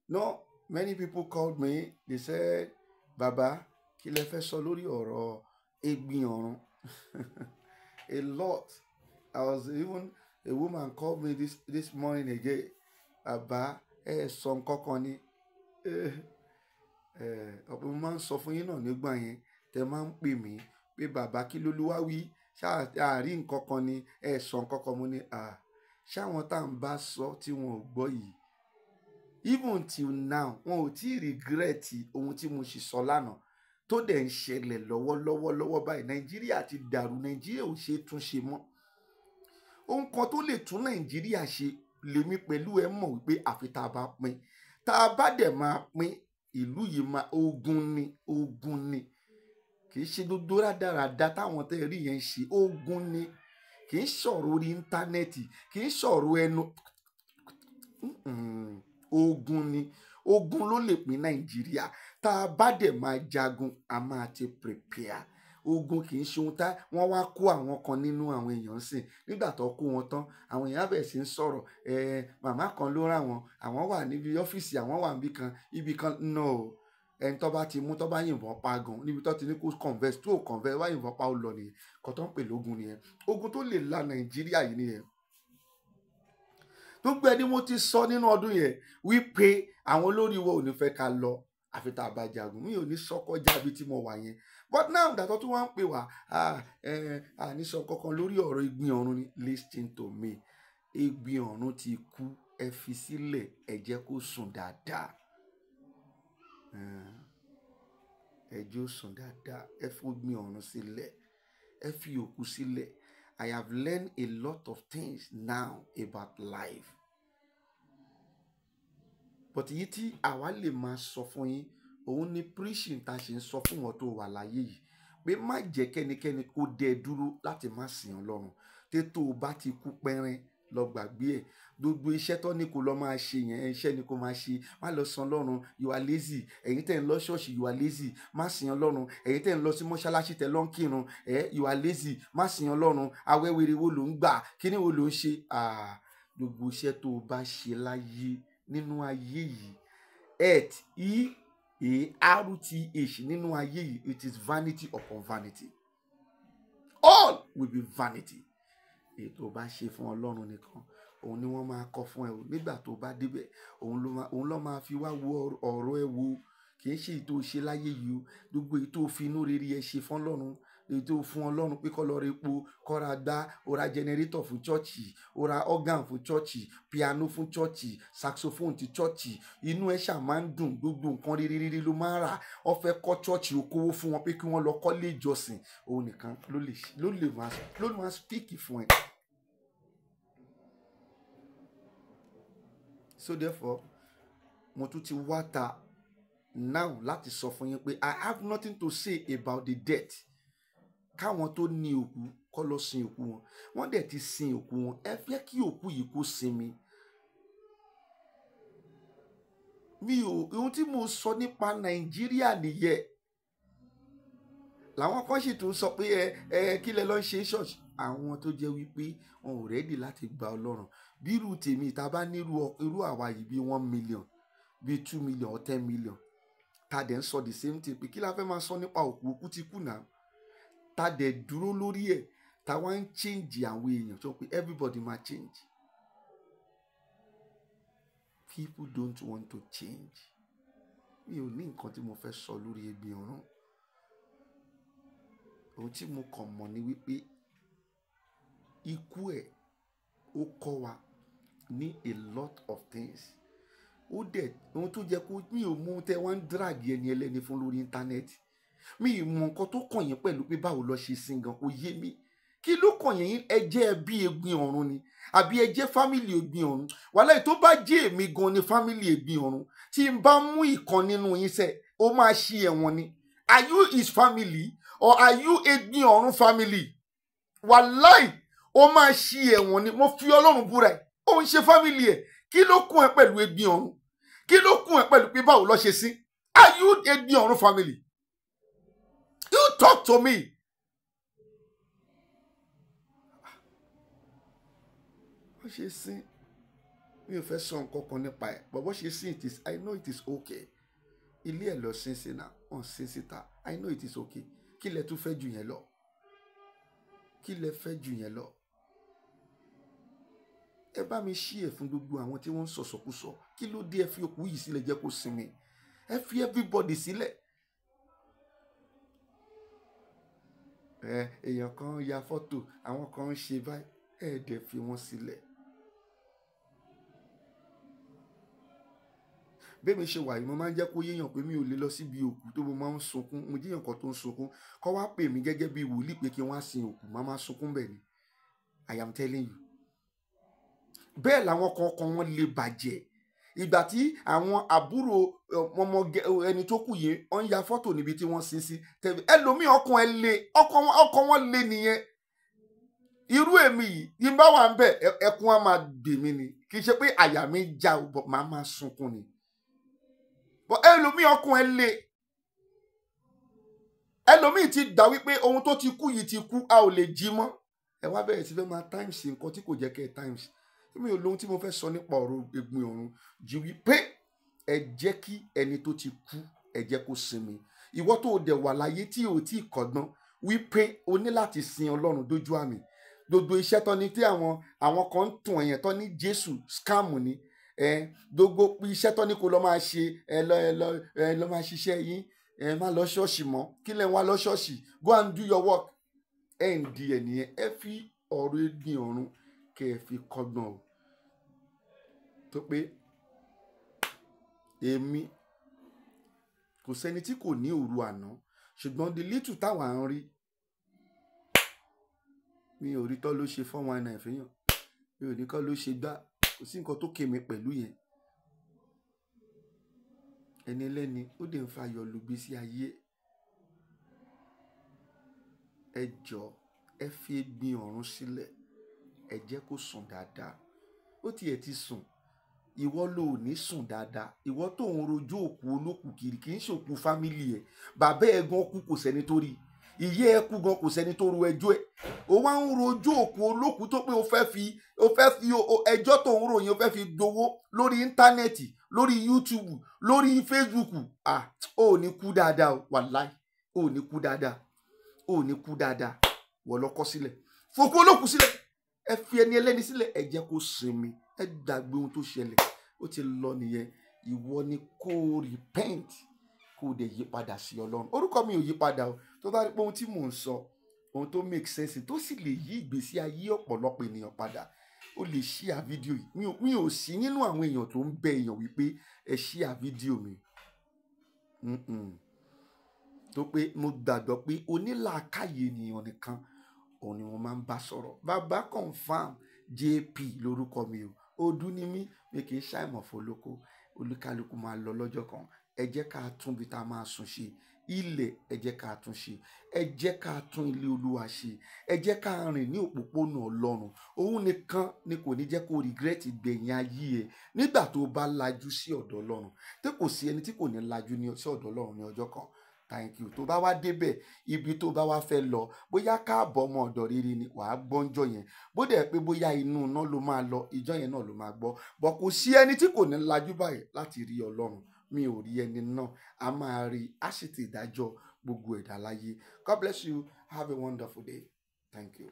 No, many people called me. They said, Baba, kí lẹ fẹ́ sọ lórí ọ̀rọ̀ egbin ọ̀run? A lot. I was even a woman called me this morning again. Baba, sọ nǹkan kan ni. Ọ̀pọ̀ mo máa ń sọ fún yín náà nígbà yẹn tẹ máa ń pè mí pé bàbá kí lolúwa wí ṣáàrí nǹkan kan ni sọ nǹkan kan mo ní ṣáwọn tá à ń bá sọ tí wọn ò gbọ́ yìí even till now wọn ò tí ì regret ohun tí mo sì sọ lánàá tó dẹ̀ ń ṣẹlẹ̀ lọ́wọ́lọ́wọ́ báyìí. Nàìjíríà ti dàrú, Nàìjíríà ò ṣe túnṣe mọ́. Ohun kan tó lè tún Nàìjíríà ṣe lèmi pẹ̀lú ẹ mọ̀ wípé àfi tá a bá pín, tá a bá dẹ̀ máa pín ìlú yìí máa ogun ni kì í ṣe gbogbo rádaràda táwọn tẹ́ rí yẹn ṣe. Ogun ni, kì í sọ̀rọ̀ orí íńtánẹ́ẹ̀tì, kì í sọ̀rọ̀ ẹnu. Ogun ni, ogun ló lè pín Nàìjíríà. Tá a bá dẹ̀ máa jagun a máa ti prepare. Ogun kì í ṣe ohun tá wọ́n wá kó àwọn kan nínú àwọn èèyàn sìn. Nígbà tó kó wọn tán àwọn èèyàn bẹ̀ sí ń sọ̀rọ̀ màmá kan ló rà wọ́n, àwọn wà níbi ọ́fíìsì, àwọn wà ibi kan no. Ẹni tó bá ti mú tó bá yìnbọn pa gan níbi tó ti ní kó converse tó converse wá yìnbọn pa ó lọ nìyẹn. Kan tó ń pè lógun nìyẹn. Ogun tó lè la Nàìjíríà yìí nìyẹn. Gbogbo ẹni mo ti sọ nínú ọdún yẹn wípé àwọn olórí wo ò ní fẹ́ ká lọ àfi tá a bá jagun. Mi ò ní sọ kọjá ibi tí mo wà yẹn. But now dàtọ́ tí wọ́n ń pè wá ní sọ kankan lórí ọ̀rọ̀ egbin ọ̀run ni. Listen to me. Egbin ọ̀run ti kú, ẹ fi sílẹ̀, ẹ jẹ́ kó sùn dáadáa. Ẹ jẹ́ ó sùn dáadáa, ẹ fi egbin ọ̀run sílẹ̀, ẹ fi òkú sílẹ̀. I have learned a lot of things now about life. But èyí tí àwa lè máa sọ fún yín òun ni preaching tá a ṣe ń sọ fún wọn tó wà láyé yìí pé má jẹ́ kẹ́nikẹ́ni kó dẹ dúró láti má sìn Ọlọ́run. Tétò bá ti kú pẹ́rẹ́ lọ gbàgbé ẹ̀. Gbogbo iṣẹ́ tó ní kó lọ máa ṣe yẹn iṣẹ́ ni kó máa ṣe. Má lọ sìn Ọlọ́run, you are lazy. Ẹ̀yin tẹ́ ń lọ ṣọ́ọ̀ṣì, you are lazy. Má sìn Ọlọ́run. Ẹ̀yin tẹ́ ń lọ sí mọ́ṣáláṣí tẹ́ lọ ń kírun, you are lazy. Má sìn Ọlọ́run. Awẹ́wẹ́rẹ́ wo ló ń gbà? Kíní wo ló ń ṣe? Gbogbo iṣẹ́ tó bá ṣe láyé nínú ayé yìí EARTH nínú ayé yìí, it is vanity upon vanity. All will be vanity. Èyí tó bá ṣe fún Ọlọ́run nìkan òun ni wọ́n máa kọ fún ẹ o. Nígbà tó bá débẹ̀ òun ló máa fi wá wo ọ̀rọ̀ ẹ wo. Kì í ṣe èyí tó ṣe láyé yìí o. Gbogbo èyí tó fi inú rere ẹ ṣe fún Ọlọ́run, èyí tó fún Ọlọ́run pé kó lọ ra epo, kó ra gbá, ó ra generator fún chọ́ọ̀chì, ó ra organ fún chọ́ọ̀chì, piano fún chọ́ọ̀chì, saxophone ti chọ́ọ̀chì. Inú ẹ ṣáà máa ń dùn, gbogbo nǹkan rírí ló máa ń rà. Ó fẹ́ kọ́ chọ́ọ̀chì, ó kówó fún wọn pé kí wọ́n lọ kọ́lé ìjọsìn. Òun nìkan ló lè máa speak fún ẹ. So therefore mo tún ti wá ta now láti sọ fún yín pé I have nothing to say about the death. Káwọn tó ní òkú kó lọ sin òkú wọn. Wọ́n dẹ̀ ti sin òkú wọn. Ẹ fẹ́ kí òkú yìí kó sinmi. Ohun tí mo sọ nípa Nàìjíríà nìyẹn. Làwọn kan sì tún sọ pé kí lẹ lọ ṣe ṣọ́ọ̀ṣì. Àwọn tó jẹ́ wípé wọn ò ready láti gba Ọlọ́run. Bírú tèmi tá bá ní irú àwa yìí bí 1 million, bí 2 million or 10 million. Tá dẹ̀ ń sọ the same thing pé kí la fẹ́ máa sọ nípa òkú ti kú náà. Tá dẹ̀ dúró lórí ẹ̀, tá wá ń change àwọn èèyàn sọ pé everybody ma change. People don't want to change. Mi ò ní nǹkan tí mo fẹ́ sọ lórí egbin ọ̀run. Ohun tí mo kàn mọ̀ ni wípé ikú ẹ̀ ó kọ́ wa ní a lot of things. Ó dẹ̀ ohun tó jẹ́ kó mi ò mú tẹ́ wọ́n ń drag ẹni ẹlẹ́ni fún lórí íńtánẹ́ẹ̀tì. Mi ò mọ nǹkan tó kàn yín pẹ̀lú pé báwo lọ ṣe sin gan kò yé mi. Kí ló kàn yín? Ẹ jẹ́ ẹbí egbin ọ̀run ni àbí ẹ jẹ́ fámìlì egbin ọ̀run? Wàláhì tó bá jẹ́ èmi gan ni fámìlì egbin ọ̀run tí n bá mú ìkan nínú yín sẹ́ ó máa ṣí ẹ̀wọ̀n ni. Are you his family or are you egbin ọ̀run family? Wàláhì ó máa ṣí ẹ̀wọ̀n ni. Mo fi Ọlọ́run búra ẹ̀ ó ń ṣe fámìlì ẹ̀. Kí ló kún ẹ pẹ̀lú egbin ọ̀run? Kí ló kún ẹ pẹ̀lú pé báwo lọ ṣe sí? Are you egbin ọ̀run family? You talk to me. Wọ́n ṣe sí mi ò fẹ́ sọ nǹkan kan nípa ẹ̀ but bó ṣe sí it is I know it is okay. Ilé ẹ̀ lọ sínsìn náà wọ́n sin síta I know it is okay. Kí lẹ tún fẹ́ jù yẹn lọ? Kí lẹ fẹ́ jù yẹn lọ? Ẹ bá mi ṣí ẹ̀ fún gbogbo àwọn tí wọ́n ń sọ̀sọ̀kúsọ. Kí ló dé ẹ fi òkú yìí sílẹ̀ jẹ́ kó sinmi? Ẹ fi everybody sílẹ̀. Èèyàn kan ya fọ́tò àwọn kan ń ṣe báyìí ẹ dẹ̀ fi wọ́n sílẹ̀. Bẹ́ẹ̀ mi ṣe wà yìí mo máa ń jẹ́ kó yéèyàn pé mi ò lè lọ síbi òkú tó mo máa ń sunkún. Mo jíyàn kan tó ń sunkún kọ́ wá pè mí gẹ́gẹ́ bí wòlíì pé kí wọ́n á sin òkú máa sunkún bẹ́ẹ̀ ni. I am telling you. Bẹ́ẹ̀ làwọn kankan wọn lè bàjẹ́. Ìgbà tí àwọn àbúrò ọmọ ẹni tó kù yìí wọ́n ya fọ́tò níbi tí wọ́n sin sí ẹlòmíì ọkàn ẹ lé ọkàn wọn lé nìyẹn. Irú èmi yìí tí n bá wà ń bẹ̀ ẹkún á máa dè mí ni kì í ṣe pé àyà mi já o but màá máa sunkún ni. But ẹlòmíì ọkàn ẹ lé ẹlòmíì ti gbà wípé ohun tó ti kú yìí ti kú a ò lè jí mọ́. Ẹ wá bẹ̀rẹ̀ sí fẹ́ máa times nǹkan tí kò jẹ́ kẹ́ ẹ times. Mi ò lóhun tí mo fẹ́ sọ nípa ọ̀rọ̀ egbin ọ̀run ju wípé ẹ jẹ́ kí ẹni tó ti kú ẹ jẹ́ kó sinmi. Ìwọ tó dẹ̀ wà láyé tí ò tí kọ́gbọ́n wípé o ní láti sin Ọlọ́run dójú àmì. Gbogbo iṣẹ́ tán ni tí àwọn kan ń tún ẹ̀yẹn tán ní Jésù scam ni. Gbogbo iṣẹ́ tán ní kó lọ máa ṣe ẹ lọ máa ṣiṣẹ́ yín má lọ ṣọ́ọ̀ṣì mọ́ kí lẹ́ ń wá lọ ṣọ́ọ̀ṣì go and do your work. Ẹ ń di ẹ̀ nìyẹn ẹ fi ọ̀rọ̀ egbin ọ̀run kẹ́ ẹ fi kọ́gbọ́n o. Tó pé èmi kò sẹ́ni tí kò ní òru àná ṣùgbọ́n the little táwa ń rí mi ò rí tọ́ ló ṣe 419 fẹ́yàn mi ò ní kọ́ ló ṣe gbá kò sí nǹkan tó kémi pẹ̀lú yẹn. Ẹni ẹlẹ́ni ó dẹ̀ ń fa ayọ̀ lùgbé sí ayé. Ẹ jọ̀ọ́ ẹ fi egbin ọ̀run sílẹ̀ ẹ jẹ́ kó sùn dáadáa. Ó tiẹ̀ ti sùn ìwọ ló ò ní sùn dáadáa. Ìwọ tó ń rojú òkú olókù kiri kì í ṣòkú fámìlì ẹ̀. Bàbá ẹ̀ gan kú kò sẹ́ni tó rí. Ìyá ẹ̀ kú gan kò sẹ́ni tó ro ẹjọ́ ẹ̀. Ó wá ń rojú òkú olókù tó pé ó fẹ́ fi ẹjọ́ tó ń ròyìn ó fẹ́ fi gbowó lórí íńtánẹ́ẹ̀tì lórí YouTube lórí Facebook. Ó ní kú dáadáa o wàláì ó ní kú dáadáa ó ní kú dáadáa. Wọ́n lọ kọ́ sílẹ̀ fòkú olókù sílẹ̀ ẹ fi ẹni ẹlẹ́ni sílẹ̀ ẹ jẹ́ kó sinmi ẹ gbàgbé ohun tó ṣẹlẹ̀ ó ti lọ nìyẹn. Ìwọ ni kó repent kó dẹ̀ yí padà sí Ọlọ́run. Orúkọ mi ò yí padà o. Tó bá rí pé ohun tí mò ń sọ ohun tó make sense tó sì lè yí ìgbésí ayé ọ̀pọ̀lọpọ̀ ènìyàn padà ó lè share fídíò yìí. Mi ò sí nínú àwọn èèyàn tó ń bẹ èèyàn wípé ẹ share fídíò mi. Tó pé mo gbàgbọ́ pé onílàákàyè ènìyàn nìkan òun ni mo máa ń bá sọ̀rọ̀. Bàbá confam JP lórúkọ mi o. Ọdún ni mí mi kì í ṣàìmọ̀ fọlọ́kọ. Olúkálùkù máa lọ lọ́jọ́ kan. Ẹ jẹ́ ká tún bí tá a máa sùn ṣe. Ilẹ̀ ẹ jẹ́ ká tún ṣe. Ẹ jẹ́ ká tún ilé Olúwa ṣe. Ẹ jẹ́ ká rìn ní òpópónà Ọlọ́run. Òun nìkan ni kò ní jẹ́ kó regret gbẹ̀yìn ayé ẹ nígbà tó bá lajú sí ọ̀dọ̀ Ọlọ́run. Tí kò sí ẹni tí kò ní lajú sí ọ̀dọ̀ Ọlọ́run ní ọjọ́ kan. Thank you. Tó bá wá débẹ̀ ibi tó bá wá fẹ́ lọ bóyá káàbọ̀ ọmọ ọ̀dọ̀ rere ni wàá gbọ́njọ́ yẹn bó dẹ̀ pé bóyá inú iná ló máa lọ ìjọ yẹn náà ló máa gbọ́ bọ̀ kò sí ẹni tí kò ní lajú báyìí láti rí Ọlọ́run. Mi ò rí ẹni náà a máa rí a sì ti ìdájọ́ gbogbo ẹ̀dá láyé. God bless you. Have a wonderful day. Thank you.